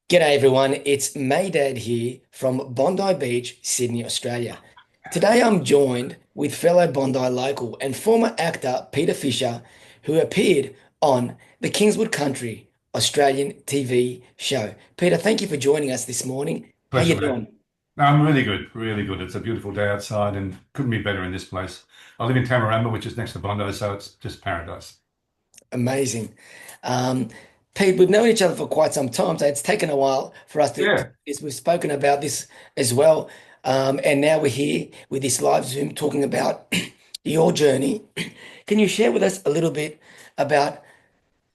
G'day everyone, it's Maydad here from Bondi Beach, Sydney, Australia. Today I'm joined with fellow Bondi local and former actor Peter Fisher, who appeared on the Kingswood Country Australian TV show. Peter, thank you for joining us this morning. How Pleasure, you mate. doing? No, I'm really good, really good. It's a beautiful day outside and couldn't be better in this place. I live in Tamarama, which is next to Bondi, so it's just paradise. Amazing. Um, Pete, we've known each other for quite some time, so it's taken a while for us to Yeah. we've spoken about this as well. And now we're here with this live Zoom talking about your journey. Can you share with us a little bit about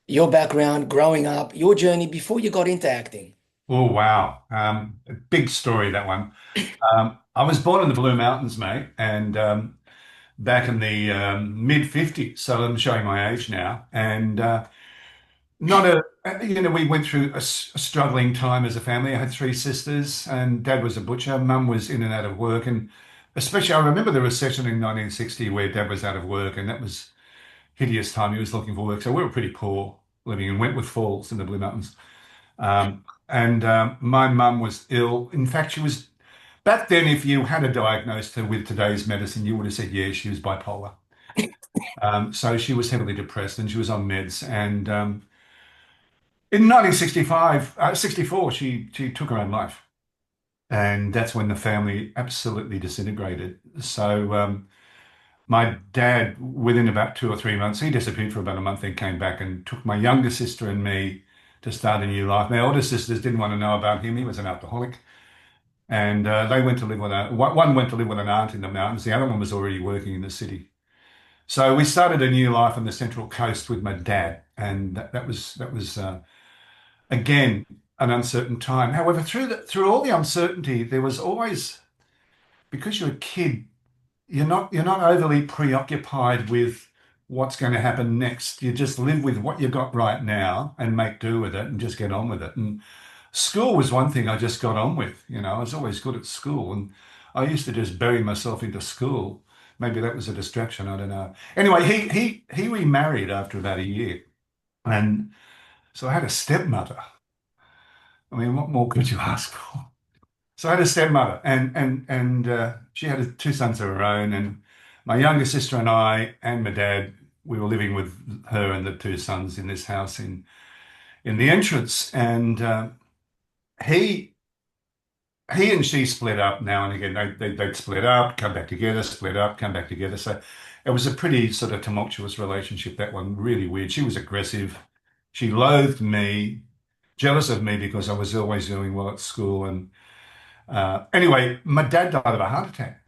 your background, growing up, your journey before you got into acting? Oh, wow. A big story, that one. I was born in the Blue Mountains, mate, and back in the mid 50s. So I'm showing my age now. And not a, we went through a struggling time as a family. I had three sisters, and dad was a butcher. Mum was in and out of work. And especially, I remember the recession in 1960 where dad was out of work, and that was hideous time. He was looking for work. So we were pretty poor living in Wentworth Falls in the Blue Mountains. And my mum was ill. In fact, she was back then, if you had a diagnosed her with today's medicine, you would have said, yeah, she was bipolar. So she was heavily depressed and she was on meds. And in 64, she took her own life. And that's when the family absolutely disintegrated. So my dad, within about 2 or 3 months, he disappeared for about a month, then came back and took my younger sister and me to start a new life. My older sisters didn't want to know about him. He was an alcoholic. And they went to live with one went to live with an aunt in the mountains. The other one was already working in the city. So we started a new life on the Central Coast with my dad, and that was again an uncertain time. However, through all the uncertainty, there was always, because you're a kid, you're not overly preoccupied with what's going to happen next. You just live with what you got right now and make do with it and just get on with it. And school was one thing I just got on with. I was always good at school, and I used to just bury myself into school. Maybe that was a distraction. I don't know. Anyway, he remarried after about a year, and so I had a stepmother. I mean, what more could you ask for? So I had a stepmother, and she had two sons of her own, and my younger sister and I and my dad, we were living with her and the two sons in this house in the entrance, and he he and she split up now and again. They'd split up, come back together, split up, come back together. So it was a pretty sort of tumultuous relationship, that one, really weird. She was aggressive. She loathed me, jealous of me because I was always doing well at school. And anyway, my dad died of a heart attack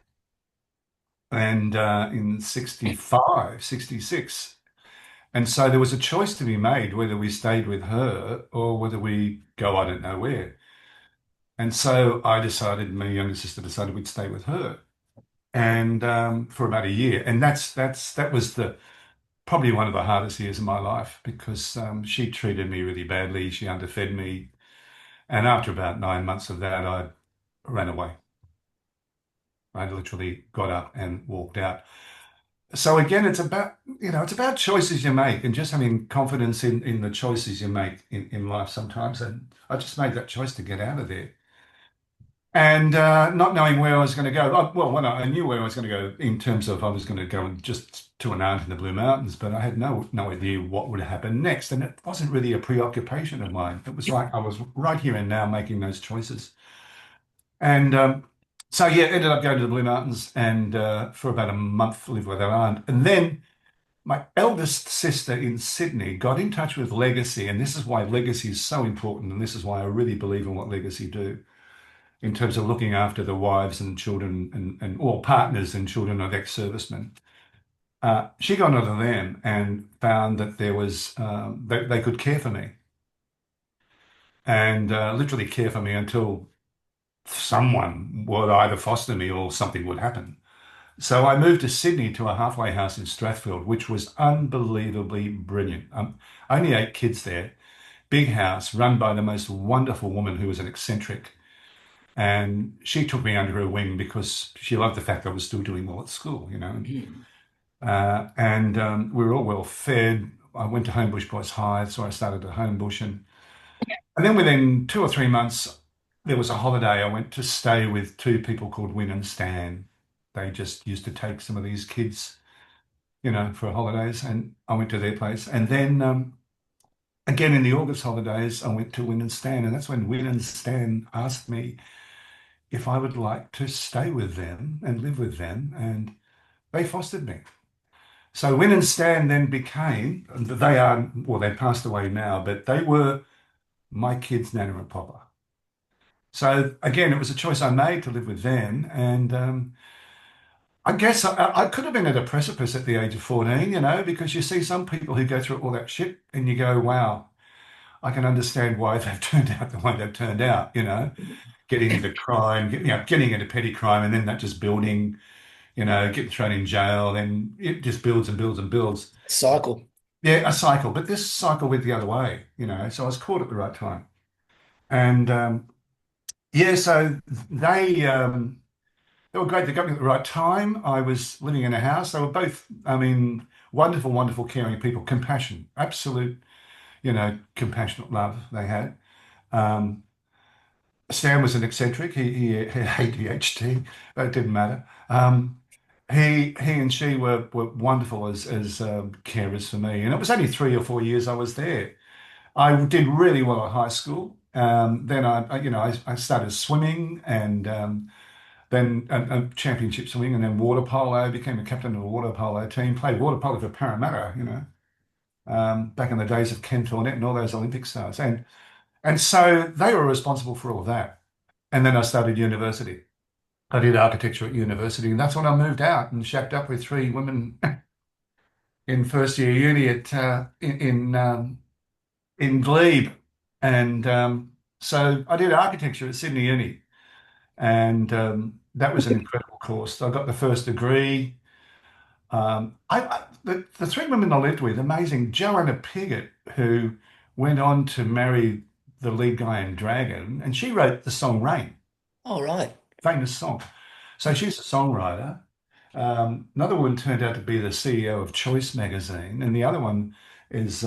and in 65, 66. And so there was a choice to be made whether we stayed with her or whether we go, I don't know where. And so I decided, my younger sister decided we'd stay with her, and for about a year. And that was the probably one of the hardest years of my life because she treated me really badly. She underfed me, and after about 9 months of that, I ran away. I literally got up and walked out. So again, it's about choices you make and just having confidence in the choices you make in life sometimes. And I just made that choice to get out of there. And not knowing where I was going to go. Well, when I knew where I was going to go in terms of I was going to go just to an aunt in the Blue Mountains, but I had no idea what would happen next. And it wasn't really a preoccupation of mine. It was like I was right here and now making those choices. And so yeah, ended up going to the Blue Mountains and for about a month lived with our aunt. And then my eldest sister in Sydney got in touch with Legacy, and this is why Legacy is so important, and this is why I really believe in what Legacy do in terms of looking after the wives and children and or partners and children of ex-servicemen. She got onto them and found that there was they could care for me and literally care for me until someone would either foster me or something would happen. So I moved to Sydney to a halfway house in Strathfield, which was unbelievably brilliant. Only 8 kids there, big house run by the most wonderful woman who was an eccentric. And she took me under her wing because she loved the fact I was still doing well at school, you know. Mhm. And we were all well fed. I went to Homebush Boys High, so I started at Homebush, and And then within 2 or 3 months, there was a holiday. I went to stay with two people called Win and Stan. They just used to take some of these kids, for holidays, and I went to their place. And then again in the August holidays, I went to Win and Stan, and that's when Win and Stan asked me if I would like to stay with them and live with them, and they fostered me. So Win and Stan then became, they are, well, they passed away now, but they were my kids' Nana and Papa. So again, it was a choice I made to live with them. And I guess I could have been at a precipice at the age of 14, because you see some people who go through all that shit and you go, wow, I can understand why they've turned out the way they've turned out, getting into crime, getting into petty crime, and then that just building, getting thrown in jail, then it just builds and builds and builds. Cycle. Yeah, a cycle, but this cycle went the other way, so I was caught at the right time. And yeah, so they were great. They got me at the right time. I was living in a house. They were both, I mean, wonderful, wonderful, caring people. Compassion, absolute, compassionate love they had. Um, Stan was an eccentric. He had ADHD, but it didn't matter. He and she were wonderful as carers for me. And it was only 3 or 4 years I was there. I did really well at high school. Then I started swimming and then championship swimming and then water polo, became a captain of a water polo team, played water polo for Parramatta, back in the days of Ken Thornett and all those Olympic stars. And so they were responsible for all of that. And then I started university. I did architecture at university, and that's when I moved out and shacked up with three women in first year uni at in Glebe. And so I did architecture at Sydney Uni, and that was an incredible course. I got the first degree. The three women I lived with, amazing. Joanna Piggott, who went on to marry the lead guy in Dragon, and she wrote the song Rain, All right. famous song. So she's a songwriter. Another one turned out to be the CEO of Choice magazine, and the other one is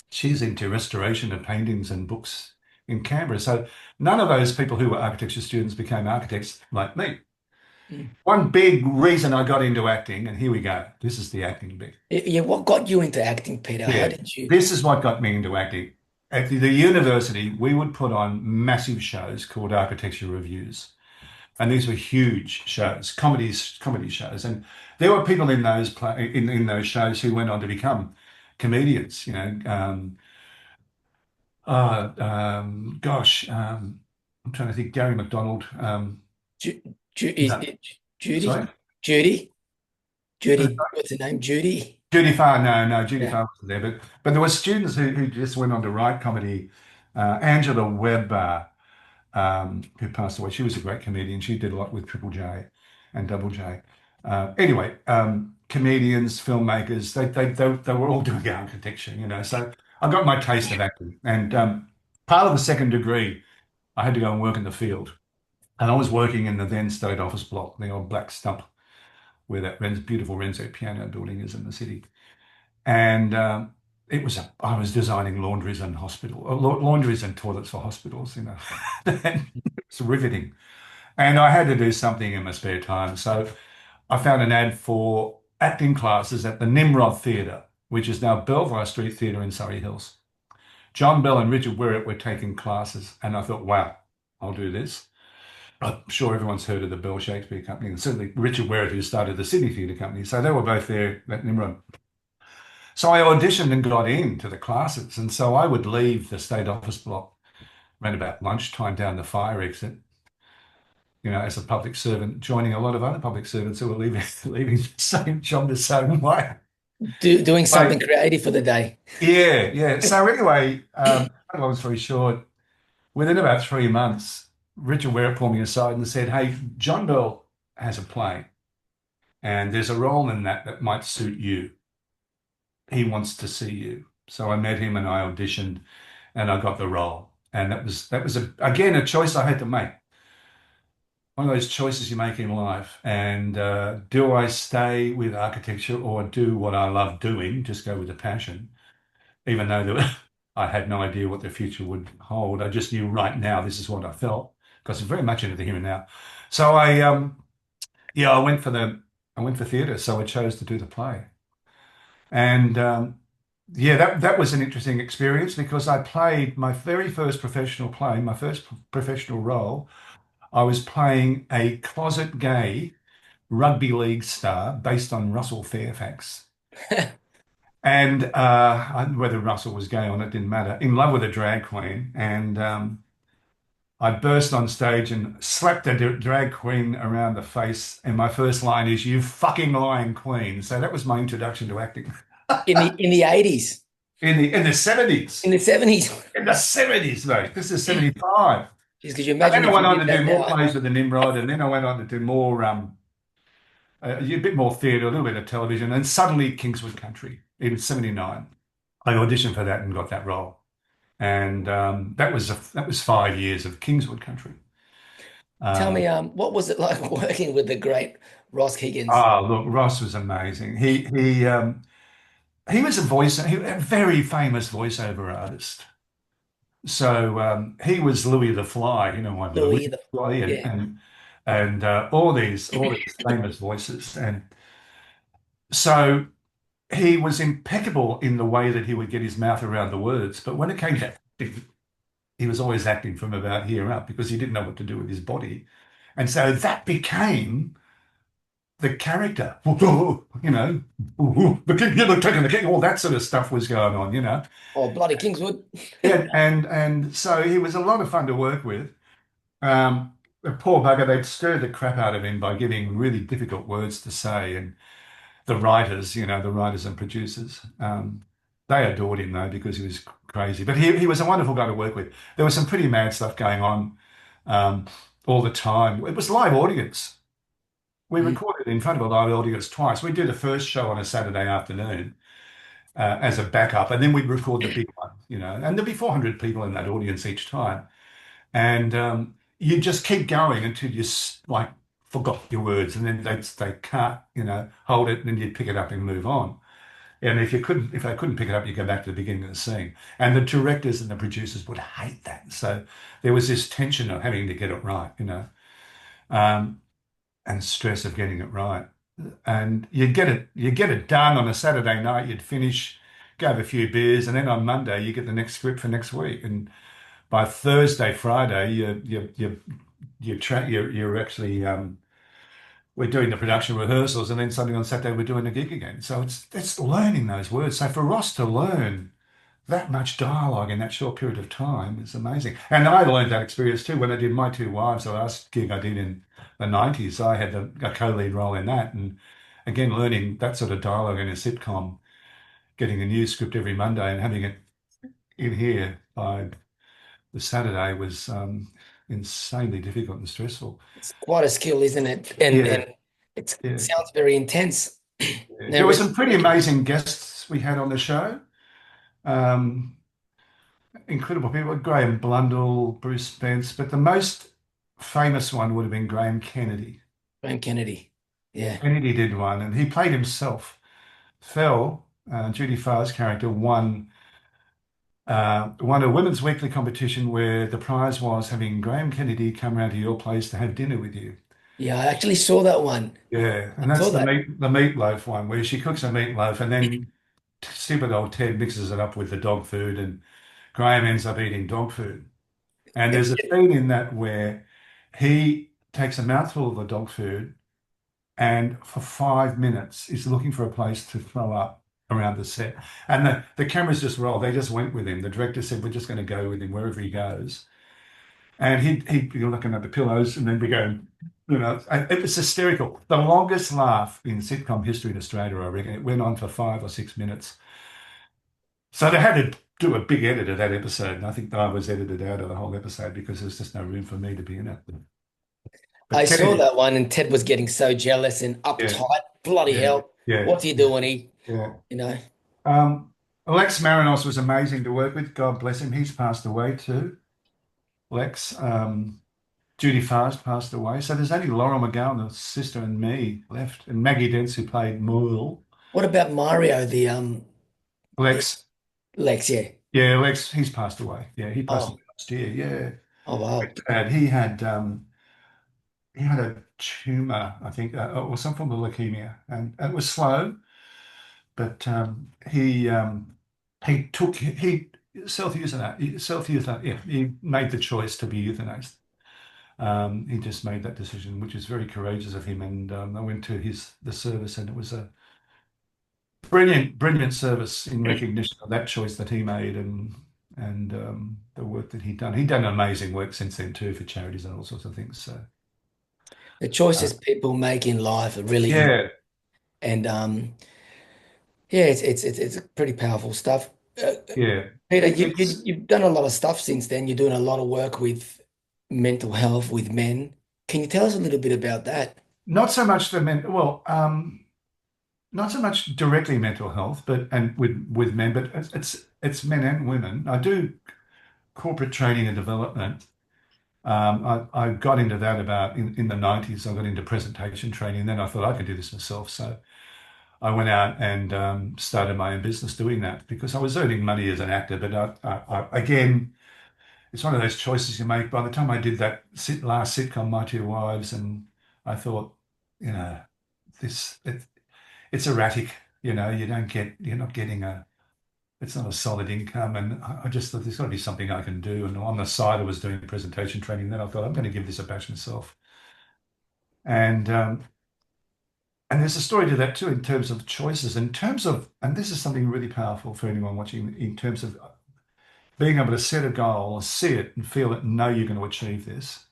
she's into restoration of paintings and books in Canberra. So none of those people who were architecture students became architects like me. Mm. One big reason I got into acting, and here we go. This is the acting bit. Yeah, what got you into acting, Peter? How Yeah, did you? this is what got me into acting. At the university, we would put on massive shows called architecture reviews. And these were huge shows, comedy shows. And there were people in those in those shows who went on to become comedians, I'm trying to think, Gary McDonald. Ju, is No, it Judy? sorry? Judy? Judy? What's her name? Judy? Judy Farr, no, Judy Yeah. Farr wasn't there, but there were students who just went on to write comedy. Angela Webb, who passed away, she was a great comedian. She did a lot with Triple J and Double J. Anyway, comedians, filmmakers, they were all doing architecture, So I got my taste of acting, and part of the second degree, I had to go and work in the field, and I was working in the then state office block, the old black stump, where that beautiful Renzo piano building is in the city. And I was designing laundries and toilets for hospitals, And it's riveting. And I had to do something in my spare time. So I found an ad for acting classes at the Nimrod Theatre, which is now Belvoir Street Theatre in Surrey Hills. John Bell and Richard Wherrett were taking classes, and I thought, wow, I'll do this. I'm sure everyone's heard of the Bell Shakespeare Company, and certainly Richard Wherrett, who started the Sydney Theatre Company. So they were both there at Nimrod. So I auditioned and got into the classes. And so I would leave the state office block around about lunchtime down the fire exit, as a public servant, joining a lot of other public servants who were leaving, leaving the same job the same way. Doing So, something creative for the day. yeah. So anyway, long story short, within about 3 months, Richard Wherrett pulled me aside and said, hey, John Bell has a play, and there's a role in that might suit you. He wants to see you. So I met him and I auditioned and I got the role. And that was again a choice I had to make. One of those choices you make in life. And do I stay with architecture or do what I love doing, just go with the passion, even though I had no idea what the future would hold. I just knew right now this is what I felt because I'm very much into the here and now. So yeah, I went for theatre, so I chose to do the play. And yeah, that was an interesting experience because I played my very first professional play, my first professional role. I was playing a closet gay rugby league star based on Russell Fairfax. And whether Russell was gay or not didn't matter. In love with a drag queen, and I burst on stage and slapped a drag queen around the face. And my first line is, "You fucking lying queen." So that was my introduction to acting In the 80s, in the 70s. in the 70s. In the 70s, mate. This is 75. Just could you And imagine then I if you went on did to do that more now? plays with the Nimrod, and then I went on to do more a bit more theatre, a little bit of television, and suddenly Kingswood Country in 79. I auditioned for that and got that role. And that was 5 years of Kingswood Country. Tell Um, me, what was it like working with the great Ross Higgins? Look, Ross was amazing. He was a very famous voiceover artist. So he was Louis the Fly, you know, like Louis Louis, the Fly, and yeah. all these famous voices, and so he was impeccable in the way that he would get his mouth around the words. But when it came to acting, he was always acting from about here up because he didn't know what to do with his body, and so that became the character. You know, the king, you're taking the king, all that sort of stuff was going on, you know. Oh, bloody Kingswood. And so he was a lot of fun to work with. The poor bugger, they'd stir the crap out of him by giving really difficult words to say. And the writers, you know, the writers and producers, they adored him though because he was crazy. But he was a wonderful guy to work with. There was some pretty mad stuff going on um, all the time. It was live audience. We Mm. recorded in front of a live audience twice. We do the first show on a Saturday afternoon as a backup, and then we'd record the big one, you know, and there'd be 400 people in that audience each time. And you just keep going until like forgot your words, and then they can't, you know, hold it, and then you'd pick it up and move on. And if they couldn't pick it up, you go back to the beginning of the scene. And the directors and the producers would hate that. So there was this tension of having to get it right, you know, um, and stress of getting it right. And you get it done on a Saturday night. You'd finish, go have a few beers, and then on Monday you get the next script for next week. And by Thursday, Friday, you're actually we're doing the production rehearsals, and then suddenly on Saturday we're doing a gig again. So it's learning those words. So for Ross to learn that much dialogue in that short period of time is amazing. And I learned that experience too when I did My Two Wives, the last gig I did in the 90s. I had a co-lead role in that, and again learning that sort of dialogue in a sitcom, getting a new script every Monday and having it in here by the Saturday was insanely difficult and stressful. It's quite a skill, isn't it? And Yeah, and it yeah, sounds very intense. yeah. Now, There were some pretty amazing guests we had on the show. Um, Incredible people, Graham Blundell, Bruce Spence, but the most famous one would have been Graham Kennedy. Graham Kennedy. Yeah. Kennedy did one, and he played himself. Fell, Judy Farr's character, won a women's weekly competition where the prize was having Graham Kennedy come round to your place to have dinner with you. Yeah, I actually saw that one. Yeah, I and saw that's that. the meatloaf one where she cooks a meatloaf and then stupid old Ted mixes it up with the dog food and Graham ends up eating dog food. And And there's a scene in that where he takes a mouthful of the dog food and for 5 minutes is looking for a place to throw up around the set. And the cameras just roll. They just went with him. The director said, we're just going to go with him wherever he goes. And he'd be looking at the pillows and then be going, you know, and it was hysterical. The longest laugh in sitcom history in Australia, I reckon. It went on for 5 or 6 minutes. So they had to do a big edit of that episode. And I think I was edited out of the whole episode because there's just no room for me to be in it. But I saw Kennedy, that one, and Ted was getting so jealous and yeah, uptight. Bloody yeah, hell. yeah, What's he doing? yeah. You know, Um, Lex Marinos was amazing to work with. God bless him. He's passed away too. Lex, Judy Fast passed away. So there's only Laura McGowan, the sister, and me left, and Maggie Dents, who played Moyle. what about Mario, the Lex, Lex? Yeah. Yeah, Lex, he's passed away. Yeah, he passed Oh, away last year. Yeah. oh wow. And he had a tumor, I think, or some form of leukemia, and it was slow, but he took he self-euthanized. Yeah, he made the choice to be euthanized. He just made that decision, which is very courageous of him. And I went to the service, and it was a brilliant, brilliant service in recognition of that choice that he made, and the work that he'd done. He'd done amazing work since then too for charities and all sorts of things. So The uh, choices people make in life are really yeah, and yeah, it's pretty powerful stuff. Uh, yeah, Peter, it's you've done a lot of stuff since then. You're doing a lot of work with mental health with men. Can you tell us a little bit about that? not so much the men. Well, not so much directly mental health, but and with men, but it's men and women. I do corporate training and development. I got into that about in the 90s. I got into presentation training, and then I thought I could do this myself. So I went out and started my own business doing that because I was earning money as an actor. But again, it's one of those choices you make. By the time I did that last sitcom, My Two Wives, and I thought, you know, this it's erratic. You're not getting it's not a solid income. And I just thought there's got to be something I can do. And on the side, I was doing presentation training. Then I thought I'm going to give this a bash myself. And and there's a story to that too in terms of choices, in terms of, and this is something really powerful for anyone watching, in terms of being able to set a goal, see it, and feel it, and know you're going to achieve this.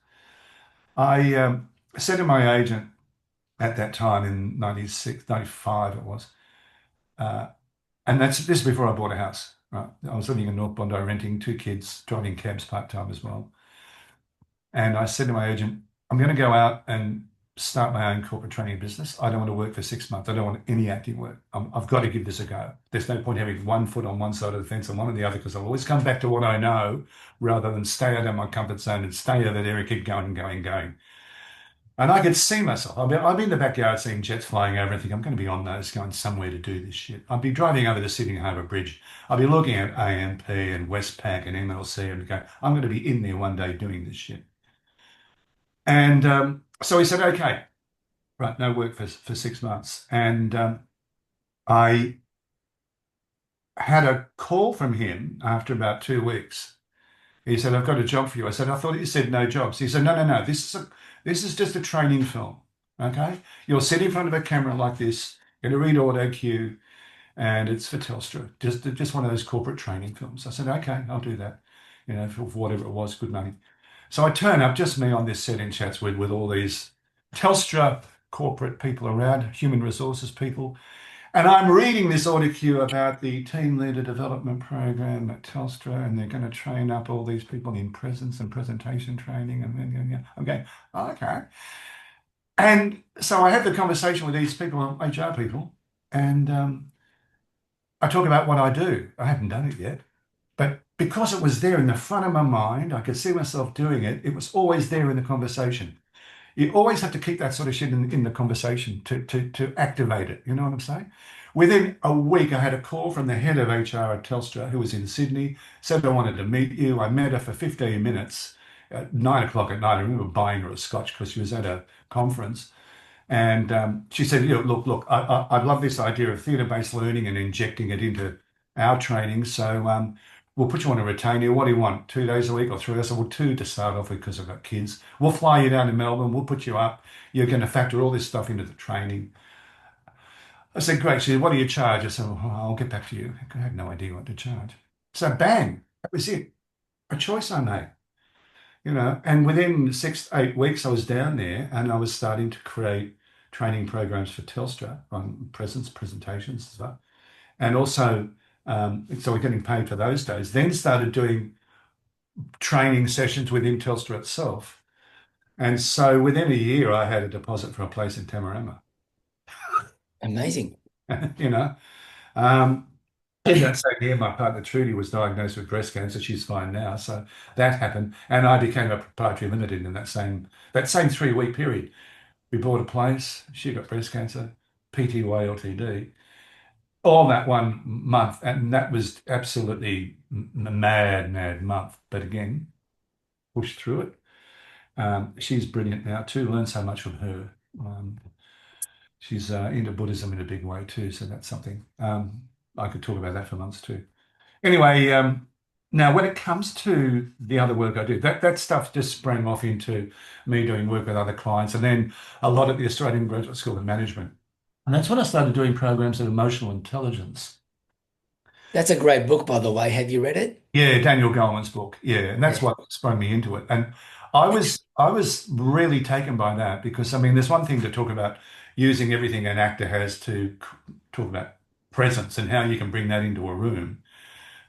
I said to my agent at that time in 96, 95 it was, uh, and this is before I bought a house. Right, I was living in North Bondi, renting two kids, driving cabs part time as well. And I said to my agent, I'm going to go out and start my own corporate training business. I don't want to work for 6 months. I don't want any acting work. I've got to give this a go. There's no point having one foot on one side of the fence and one on the other because I'll always come back to what I know rather than stay out of my comfort zone and stay out of that area, keep going and going and going. And I could see myself. I'd be in the backyard seeing jets flying over and think, I'm going to be on those going somewhere to do this shit. I'd be driving over the Sydney Harbour Bridge. I'd be looking at AMP and Westpac and MLC and go, I'm going to be in there one day doing this shit. And so he said, okay, right, no work for 6 months. And I had a call from him after about 2 weeks. He said, I've got a job for you. I said, I thought you said no jobs. He said, no, no, no. This is just a training film. Okay. You'll sit in front of a camera like this, you're going to read auto cue, and it's for Telstra. Just one of those corporate training films. I said, okay, I'll do that. For whatever it was, good money. So I turn up, just me on this set in Chatswood with all these Telstra corporate people around, human resources people. And I'm reading this audio cue about the team leader development program at Telstra, and they're going to train up all these people in presence and presentation training. And then I'm going, oh, okay. And so I had the conversation with these people, HR people, and I talk about what I do. I haven't done it yet. But because it was there in the front of my mind, I could see myself doing it. It was always there in the conversation. You always have to keep that sort of shit in the conversation to activate it. You know what I'm saying? Within a week, I had a call from the head of HR at Telstra, who was in Sydney, said I wanted to meet you. I met her for 15 minutes at 9 o'clock at night. I remember buying her a scotch because she was at a conference. And she said, look, I love this idea of theatre-based learning and injecting it into our training. So we'll put you on a retainer. What do you want? 2 days a week or 3? I said, well, two to start off with because I've got kids. We'll fly you down to Melbourne. We'll put you up. You're going to factor all this stuff into the training. I said, great. She said, what do you charge? I said, well, I'll get back to you. I had no idea what to charge. So bang, that was it. A choice I made. And within 6 8 weeks, I was down there and I was starting to create training programs for Telstra on presentations and stuff. And also, so we're getting paid for those days. Then started doing training sessions within Telstra itself. And so within a year, I had a deposit for a place in Tamarama. Amazing. you know, um, in that same year, my partner Trudy was diagnosed with breast cancer. She's fine now. So that happened. And I became a proprietary limited in that same 3 week period. We bought a place. She got breast cancer, PTY LTD. all that 1 month, and that was absolutely mad month. But again, pushed through it. She's brilliant now too. Learned so much from her. Um, she's into Buddhism in a big way too, so that's something. I could talk about that for months too. Anyway, now when it comes to the other work I do, that stuff just sprang off into me doing work with other clients, and then a lot at the Australian Graduate School of Management. And that's when I started doing programs of emotional intelligence. That's a great book, by the way. Have you read it? Yeah, Daniel Goleman's book. Yeah, and that's Yeah. what sprung me into it. And I was really taken by that because I mean, there's one thing to talk about using everything an actor has to talk about presence and how you can bring that into a room.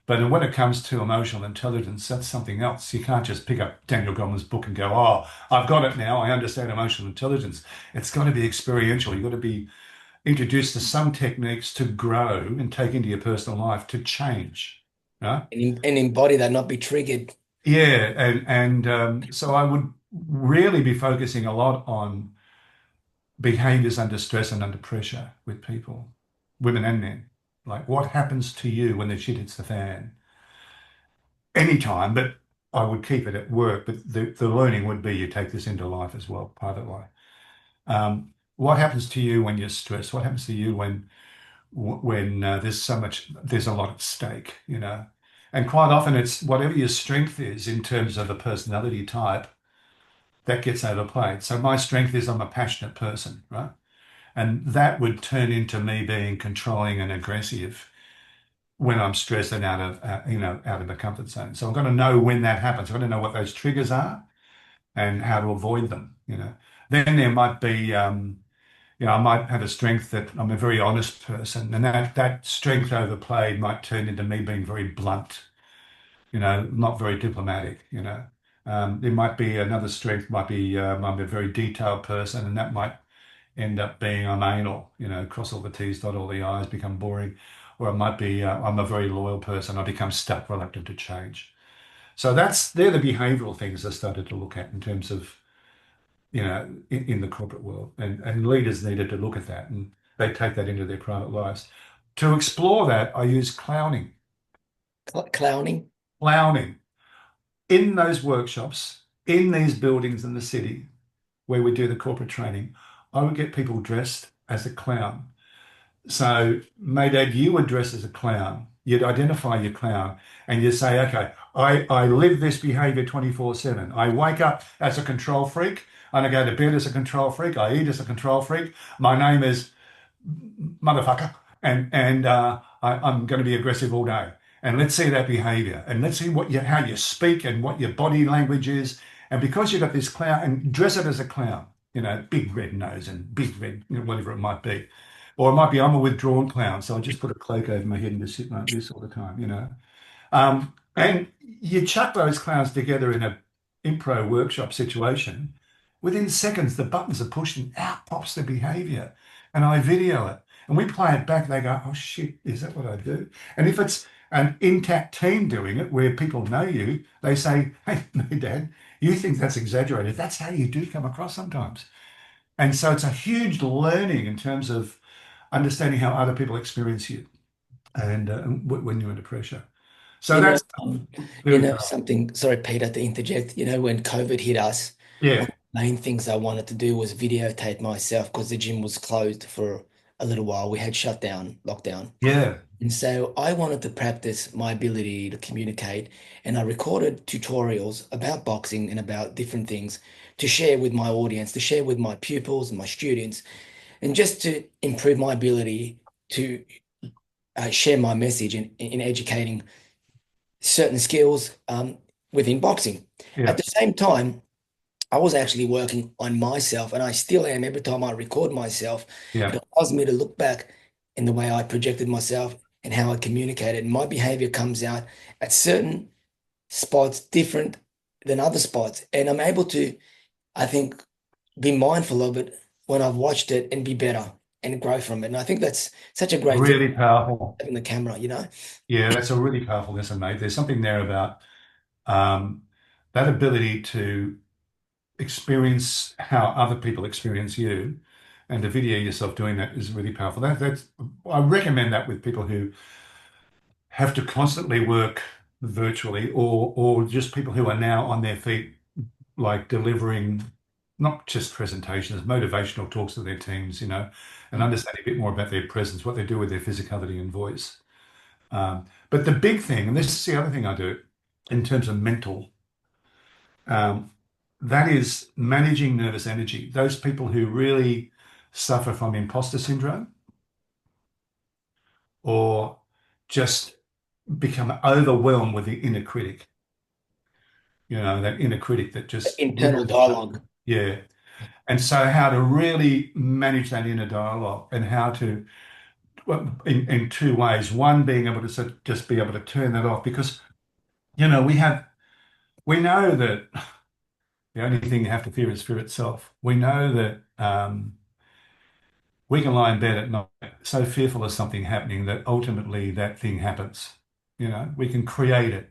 But when it comes to emotional intelligence, that's something else. You can't just pick up Daniel Goleman's book and go, "Oh, I've got it now. I understand emotional intelligence." It's got to be experiential. You've got to be introduced to some techniques to grow and take into your personal life to change. Right? And embody that, not be triggered. Yeah, and so I would really be focusing a lot on behaviors under stress and under pressure with people, women and men. Like what happens to you when the shit hits the fan? Anytime, but I would keep it at work. But the learning would be you take this into life as well, private life. What happens to you when you're stressed? What happens to you when there's a lot at stake, you know? And quite often it's whatever your strength is in terms of a personality type that gets overplayed. So my strength is I'm a passionate person, right? And that would turn into me being controlling and aggressive when I'm stressed and out of the comfort zone. So I've got to know when that happens. I've got to know what those triggers are and how to avoid them, you know. Then there might be, I might have a strength that I'm a very honest person, and that strength overplayed might turn into me being very blunt, not very diplomatic, There might be another strength, might be I'm a very detailed person, and that might end up being I'm anal, cross all the T's, dot all the I's, become boring. Or it might be I'm a very loyal person, I become stuck, reluctant to change. So they're the behavioral things I started to look at in terms of, in the corporate world. And leaders needed to look at that and they take that into their private lives. To explore that, I use clowning. Clowning. Clowning. In those workshops, in these buildings in the city where we do the corporate training, I would get people dressed as a clown. So, Maydad, you would dress as a clown. You'd identify your clown and you'd say, okay, I live this behavior 24/7. I wake up as a control freak and I go to bed as a control freak. I eat as a control freak. My name is motherfucker, and I'm going to be aggressive all day. And let's see that behavior, and let's see how you speak and what your body language is. And because you've got this clown, and dress it as a clown, big red nose and big red, whatever it might be. Or it might be I'm a withdrawn clown, so I just put a cloak over my head and just sit like this all the time. And you chuck those clowns together in a improv workshop situation. Within seconds, the buttons are pushed and out pops the behavior. And I video it. And we play it back. They go, oh shit, is that what I do? And if it's an intact team doing it where people know you, they say, hey, no, Dad, you think that's exaggerated. That's how you do come across sometimes. And so it's a huge learning in terms of understanding how other people experience you and when you're under pressure. So You know, that's very powerful. something, sorry, Peter, to interject. When COVID hit us, one Yeah, of the main things I wanted to do was videotape myself because the gym was closed for a little while. We had shut down, lockdown. yeah, And so I wanted to practice my ability to communicate. And I recorded tutorials about boxing and about different things to share with my audience, to share with my pupils and my students, and just to improve my ability to share my message in educating certain skills within boxing. At yeah, the same time, I was actually working on myself, and I still am. Every time I record myself, it yeah. allows me to look back in the way I projected myself and how I communicated. And my behavior comes out at certain spots different than other spots. And I'm able to, I think, be mindful of it when I've watched it and be better and grow from it. And I think that's such a great thing Really powerful. having the camera. Yeah, that's a really powerful lesson, mate. There's something there about um, that ability to experience how other people experience you And to video yourself doing that is really powerful. I recommend that with people who have to constantly work virtually, or just people who are now on their feet, like delivering not just presentations, motivational talks to their teams, and understanding a bit more about their presence, what they do with their physicality and voice. But the big thing, and this is the other thing I do in terms of mental, um, that is managing nervous energy. Those people who really suffer from imposter syndrome or just become overwhelmed with the inner critic, that inner critic that just Internal really, dialogue. yeah. And so how to really manage that inner dialogue and how to, well, in two ways. One, being able to just be able to turn that off because, we know that the only thing you have to fear is fear itself. We know that we can lie in bed at night so fearful of something happening that ultimately that thing happens. We can create it.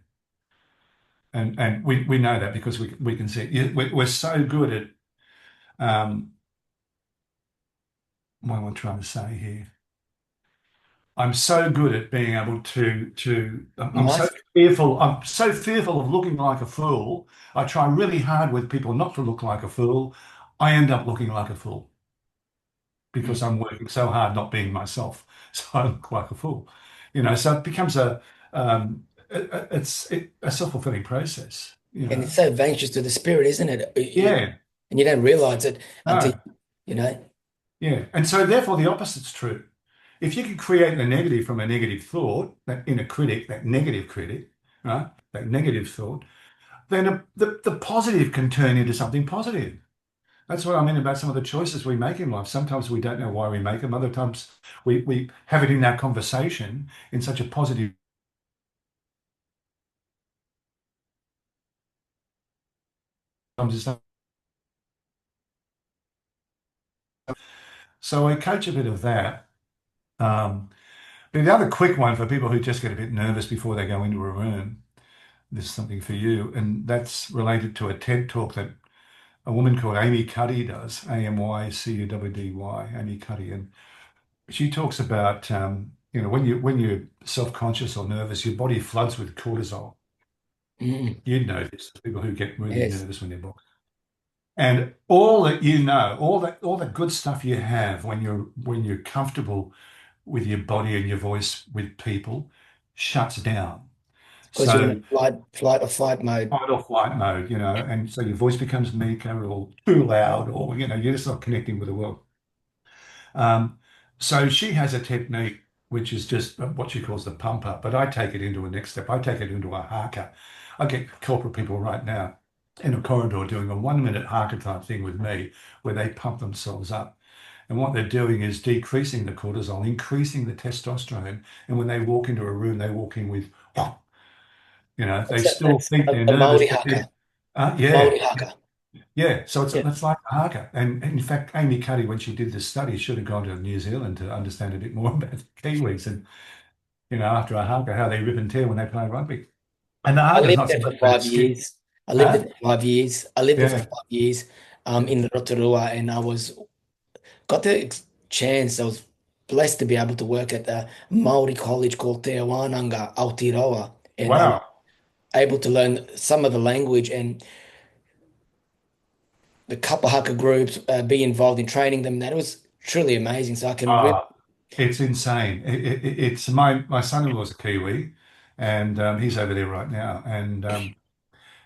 And we know that because we can see it. We're so good at what am I trying to say here? I'm so good at being able to I'm so Mask. fearful. I'm so fearful of looking like a fool. I try really hard with people not to look like a fool. I end up looking like a fool Mm. because I'm working so hard not being myself. So I look like a fool. So it becomes a self-fulfilling process. And it's so vanquishes to the spirit, isn't it? Yeah. And you don't realize it until No. you know. Yeah. And so therefore the opposite's true. If you can create the negative from a negative thought, that inner critic, that negative critic, right? That negative thought, then the positive can turn into something positive. That's what I mean about some of the choices we make in life. Sometimes we don't know why we make them. Other times we have it in our conversation in such a positive. So I coach a bit of that. Um, but the other quick one for people who just get a bit nervous before they go into a room, this is something for you, and that's related to a TED talk that a woman called Amy Cuddy does, Amy Cuddy, Amy Cuddy, and she talks about when you're self-conscious or nervous, your body floods with cortisol. Mm, You'd know this, people who get really yes. nervous when they're boxing. And all that all the good stuff you have when you're comfortable with your body and your voice with people shuts down. Because you're in a So flight or fight mode. fight or flight mode, and so your voice becomes meeker or too loud, or you're just not connecting with the world. Um, so she has a technique which is just what she calls the pump up, but I take it into a next step. I take it into a haka. I get corporate people right now in a corridor doing a 1 minute haka type thing with me where they pump themselves up. And what they're doing is decreasing the cortisol, increasing the testosterone. And when they walk into a room, they walk in with, they What's that? still That's think they're a nervous, Maori but haka. yeah, Maori haka. yeah, so Yeah. it's like a haka. And in fact, Amy Cuddy, when she did this study, should have gone to New Zealand to understand a bit more about the Kiwis and, after a haka, how they rip and tear when they play rugby. And the I haka's lived not so there for much about 5 years. stick. I lived there Huh? for 5 years. I lived there for Yeah. 5 years in Rotorua, and I was got the chance. I was blessed to be able to work at the Maori college called Te Wānanga Aotearoa, and Wow. able to learn some of the language and the couple haka groups, be involved in training them. That was truly amazing. So I can really, Ah, it's insane. It's my son-in-law's a Kiwi, and he's over there right now, and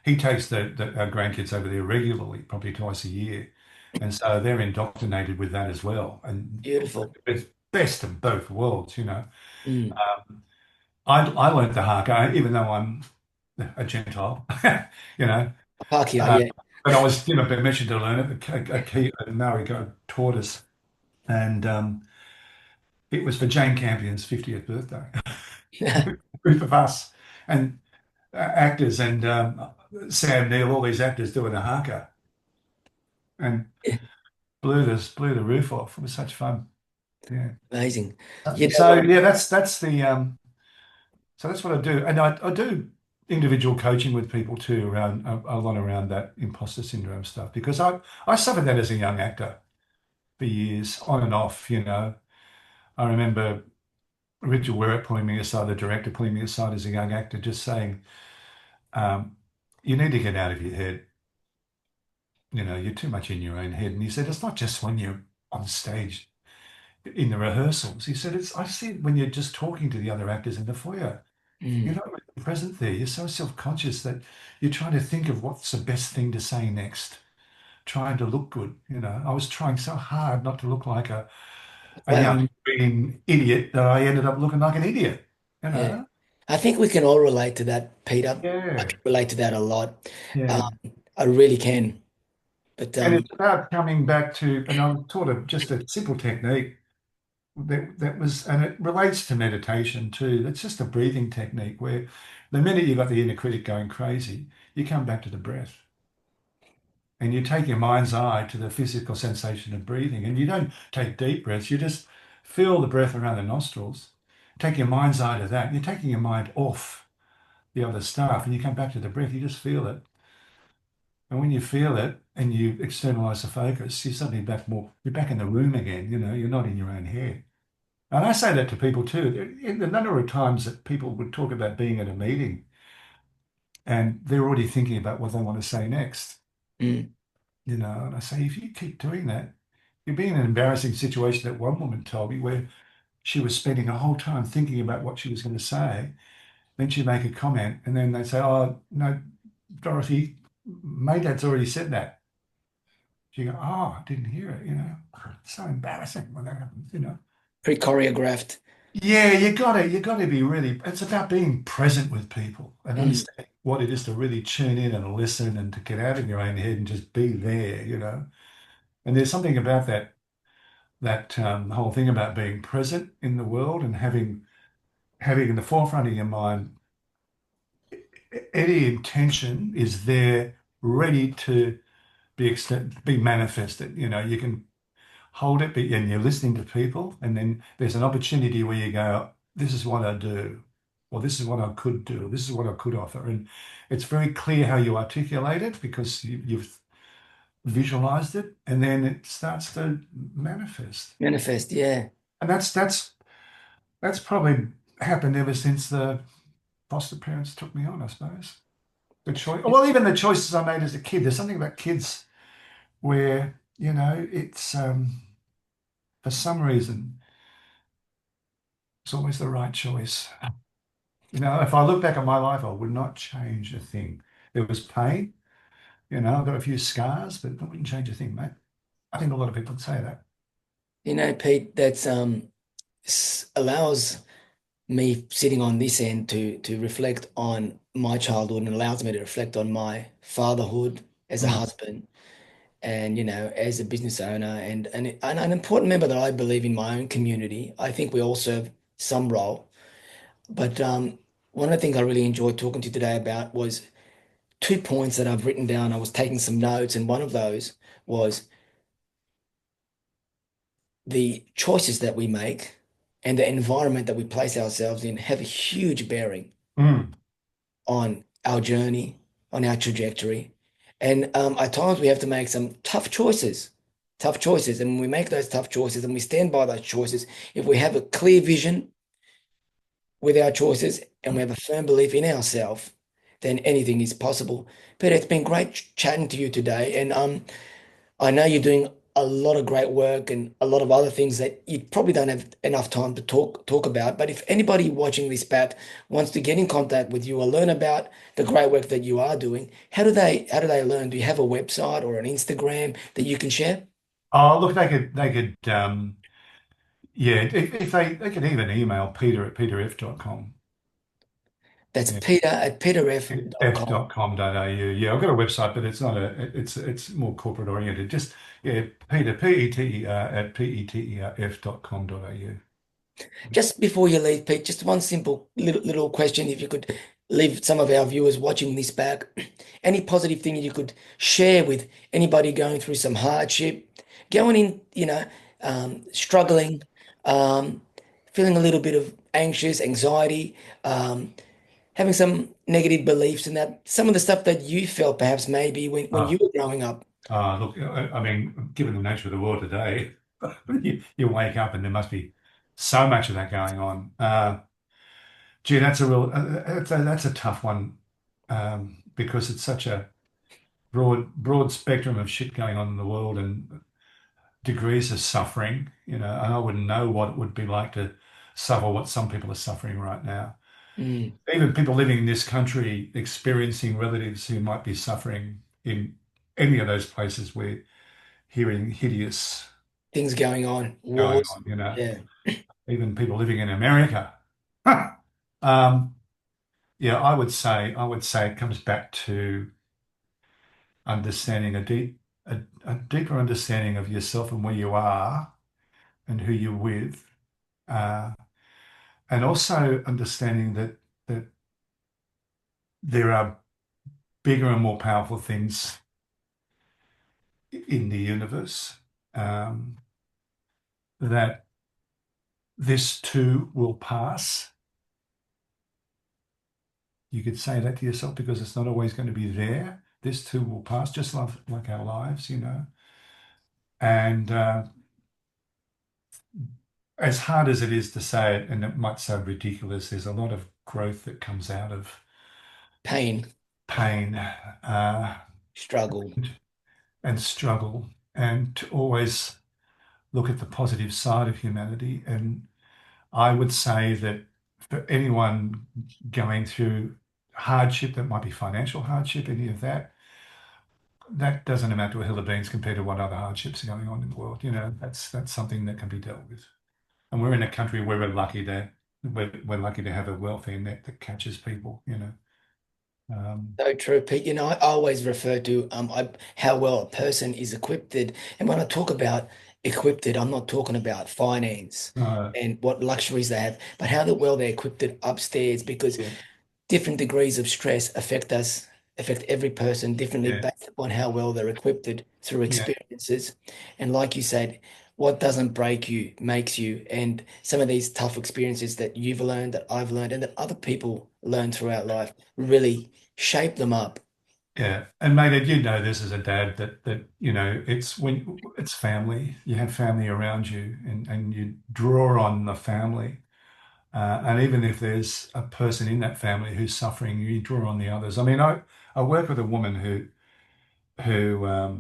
he takes our grandkids over there regularly, probably twice a year, and so they're indoctrinated with that as well. And beautiful. it's best of both worlds. Mm. I learned the haka, even though I'm a Gentile, you know, Pākehā, uh, yeah. but I was given permission to learn it. A Maori guy taught us, and it was for Jane Campion's 50th birthday. Group of us and actors and Sam Neill, all these actors doing a haka, and blew the roof off. It was such fun. Yeah. Amazing. You So know, yeah, that's what I do, and I do individual coaching with people too around a lot around that imposter syndrome stuff because I suffered that as a young actor. for years, on and off, you know. I remember Richard Wherrett pulling me aside, the director pulling me aside as a young actor, just saying, um, you need to get out of your head. You know, you're too much in your own head. And he said, it's not just when you're on stage in the rehearsals. He said, I see it when you're just talking to the other actors in the foyer. You're Mm. not really present there. You're so self-conscious that you're trying to think of what's the best thing to say next, trying to look good. You know, I was trying so hard not to look like a Wow. young green idiot that I ended up looking like an idiot, you Yeah. know? I think we can all relate to that, Peter. I Yeah, can relate to that a lot. Um, yeah. I really can. But And it's about coming back to, and I was taught just a simple technique that was, and it relates to meditation too. It's just a breathing technique where the minute you've got the inner critic going crazy, you come back to the breath and you take your mind's eye to the physical sensation of breathing. And you don't take deep breaths, you just feel the breath around the nostrils. Take your mind's eye to that. You're taking your mind off the other stuff and you come back to the breath, you just feel it. And when you feel it and you externalize the focus, you're suddenly back more, you're back in the room again, you know, you're not in your own head. And I say that to people too. In the number of times that people would talk about being at a meeting and they're already thinking about what they want to say next, mm, you know, and I say, if you keep doing that, you'll be in an embarrassing situation that one woman told me where she was spending a whole time thinking about what she was going to say. Then she'd make a comment and then they'd say, oh, no, Dorothy, Maydad's already said that. She go, oh, I didn't hear it, you know. It's so embarrassing when that happens, you know. pre-choreographed. Yeah, you gotta be really, it's about being present with people and Mm. understanding what it is to really tune in and listen and to get out of your own head and just be there, you know. And there's something about that whole thing about being present in the world and having in the forefront of your mind any intention is there ready to be manifested. You know, you can hold it, but and you're listening to people, and then there's an opportunity where you go, "This is what I do," or "This is what I could do," or "This is what I could offer," and it's very clear how you articulate it because you've visualized it, and then it starts to manifest. Manifest, yeah. And that's probably happened ever since the foster parents took me on, I suppose. The choice, well, even the choices I made as a kid. There's something about kids where, you know, it's for some reason, it's always the right choice. You know, if I look back on my life, I would not change a thing. There was pain, you know, I've got a few scars, but I wouldn't change a thing, mate. I think a lot of people would say that. You know, Pete, that's allows me sitting on this end to reflect on my childhood and allows me to reflect on my fatherhood as a Mm. husband and as a business owner and an important member that I believe in my own community. I think we all serve some role. But one of the things I really enjoyed talking to you today about was 2 points that I've written down. I was taking some notes, and one of those was the choices that we make and the environment that we place ourselves in have a huge bearing Mm. on our journey, on our trajectory. And at times we have to make some tough choices, tough choices. And when we make those tough choices and we stand by those choices, if we have a clear vision with our choices and we have a firm belief in ourselves, then anything is possible. But it's been great chatting to you today. And I know you're doing a lot of great work and a lot of other things that you probably don't have enough time to talk about. But if anybody watching this back wants to get in contact with you or learn about the great work that you are doing, how do they learn? Do you have a website or an Instagram that you can share? Oh, look, yeah, if they could even email peter@peterf.com. That's Yeah, Peter at peterf.com. f.com.au. Yeah, I've got a website, but it's not it's more corporate oriented. Just, yeah, Peter, Peter, at peterf.com.au. Just before you leave, Pete, just one simple little question. If you could leave some of our viewers watching this back, any positive thing you could share with anybody going through some hardship, going in, struggling, um, feeling a little bit of anxious, anxiety, having some negative beliefs, and that some of the stuff that you felt perhaps maybe when Ah, you were growing up. look, I mean, given the nature of the world today. You wake up and there must be so much of that going on. Gee, that's a real that's a tough one because it's such a broad spectrum of shit going on in the world and degrees of suffering, and I wouldn't know what it would be like to suffer what some people are suffering right now. Mm. Even people living in this country experiencing relatives who might be suffering in any of those places we're hearing hideous Things going on, going wars. on. Yeah, Even people living in America. Um, yeah, I would say it comes back to understanding a deeper understanding of yourself and where you are and who you're with, uh, and also understanding that there are bigger and more powerful things in the universe. Um, that this too will pass. You could say that to yourself because it's not always going to be there. This too will pass, just like our lives. And as hard as it is to say it, and it might sound ridiculous, there's a lot of growth that comes out of pain, pain struggle. and struggle, and to always look at the positive side of humanity. And I would say that for anyone going through hardship, that might be financial hardship, any of that, that doesn't amount to a hill of beans compared to what other hardships are going on in the world. That's something that can be dealt with. And we're in a country where we're lucky to have a welfare net that catches people. Um, So true, Pete. I always refer to how well a person is equipped. And when I talk about equipped, I'm not talking about finance uh, and what luxuries they have, but how well they're equipped upstairs, because yeah, different degrees of stress affect every person differently yeah, based upon how well they're equipped through yeah, experiences. And like you said, what doesn't break you makes you. And some of these tough experiences that you've learned, that I've learned, and that other people learn throughout life really shape them up. yeah. And mate, you know this as a dad that it's when it's family. You have family around you, and you draw on the family. And even if there's a person in that family who's suffering, you draw on the others. I mean, I work with a woman who uh,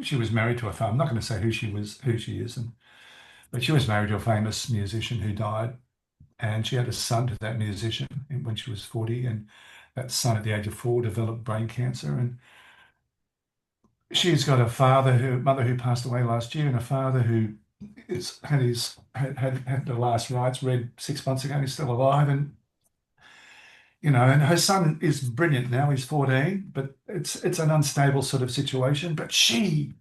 she was married to I'm not going to say who she is, but she was married to a famous musician who died, and she had a son to that musician when she was 40, and that son at the age of 4 developed brain cancer, and she's got a mother who passed away last year, and a father who had the last rites read 6 months ago, and he's still alive, and her son is brilliant now. He's 14, but it's an unstable sort of situation. But she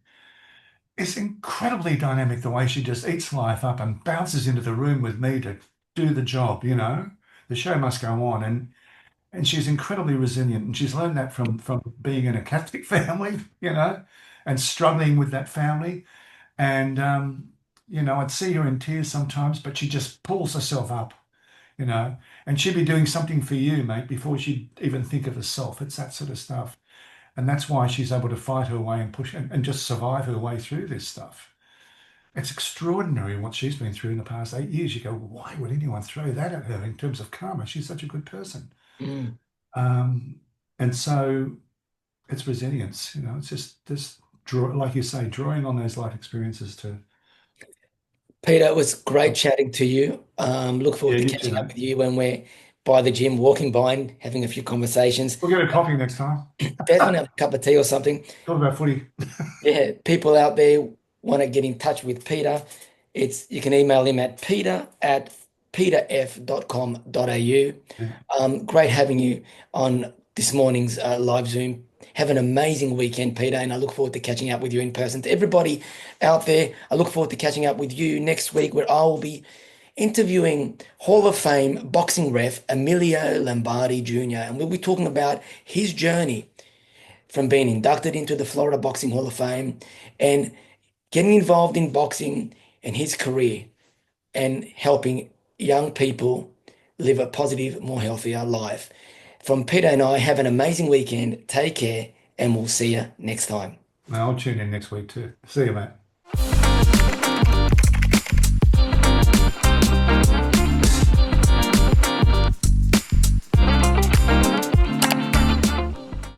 is incredibly dynamic the way she just eats life up and bounces into the room with me to do the job. The show must go on, and she's incredibly resilient, and she's learned that from being in a Catholic family, and struggling with that family. And I'd see her in tears sometimes, but she just pulls herself up, and she'd be doing something for you, mate, before she'd even think of herself. It's that sort of stuff. And that's why she's able to fight her way and push and just survive her way through this stuff. It's extraordinary what she's been through in the past 8 years. You go, why would anyone throw that at her in terms of karma? She's such a good person. Mm. Um, and so it's resilience, it's just this like you say, drawing on those life experiences to. Peter, it was great chatting to you. Look Yeah, forward to you too, catching up mate. with you when we're by the gym, walking by and having a few conversations. We'll get a coffee next time. Definitely have a cup of tea or something. Talk about footy. Yeah, people out there want to get in touch with Peter. You can email him at peter@peterf.com.au. Yeah. Great having you on this morning's live Zoom. Have an amazing weekend, Peter, and I look forward to catching up with you in person. To everybody out there, I look forward to catching up with you next week, where I will be interviewing Hall of Fame boxing ref Emilio Lombardi Jr., and we'll be talking about his journey from being inducted into the Florida Boxing Hall of Fame and getting involved in boxing and his career and helping young people live a positive, more healthier life. From Peter and I, have an amazing weekend. Take care, and we'll see you next time. I'll tune in next week too. See you, mate.